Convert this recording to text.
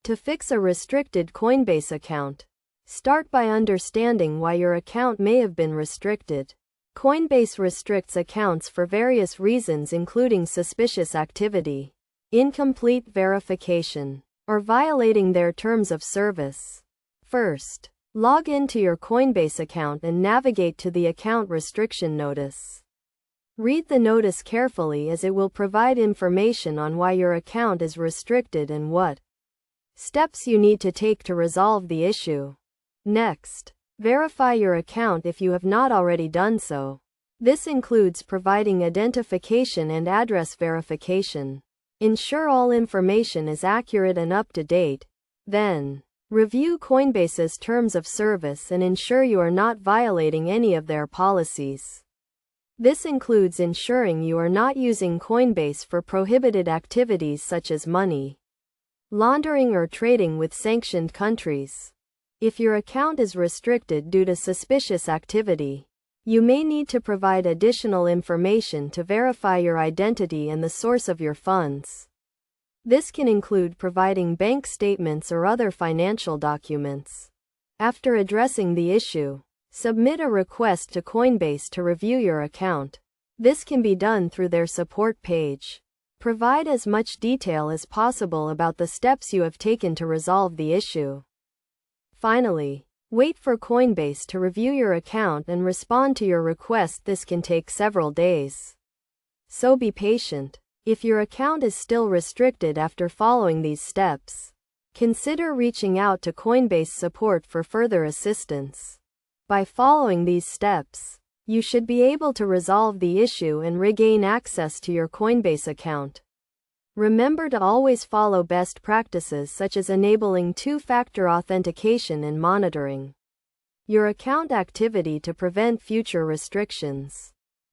To fix a restricted Coinbase account, start by understanding why your account may have been restricted. Coinbase restricts accounts for various reasons, including suspicious activity, incomplete verification, or violating their terms of service. First, log into your Coinbase account and navigate to the account restriction notice. Read the notice carefully, as it will provide information on why your account is restricted and what steps you need to take to resolve the issue. Next, verify your account if you have not already done so. This includes providing identification and address verification. Ensure all information is accurate and up to date. Then, review Coinbase's terms of service and ensure you are not violating any of their policies. This includes ensuring you are not using Coinbase for prohibited activities such as money laundering or trading with sanctioned countries. If your account is restricted due to suspicious activity, you may need to provide additional information to verify your identity and the source of your funds. This can include providing bank statements or other financial documents. After addressing the issue, submit a request to Coinbase to review your account. This can be done through their support page. Provide as much detail as possible about the steps you have taken to resolve the issue. Finally, wait for Coinbase to review your account and respond to your request. This can take several days, so be patient. If your account is still restricted after following these steps, consider reaching out to Coinbase support for further assistance. By following these steps, you should be able to resolve the issue and regain access to your Coinbase account. Remember to always follow best practices such as enabling two-factor authentication and monitoring your account activity to prevent future restrictions.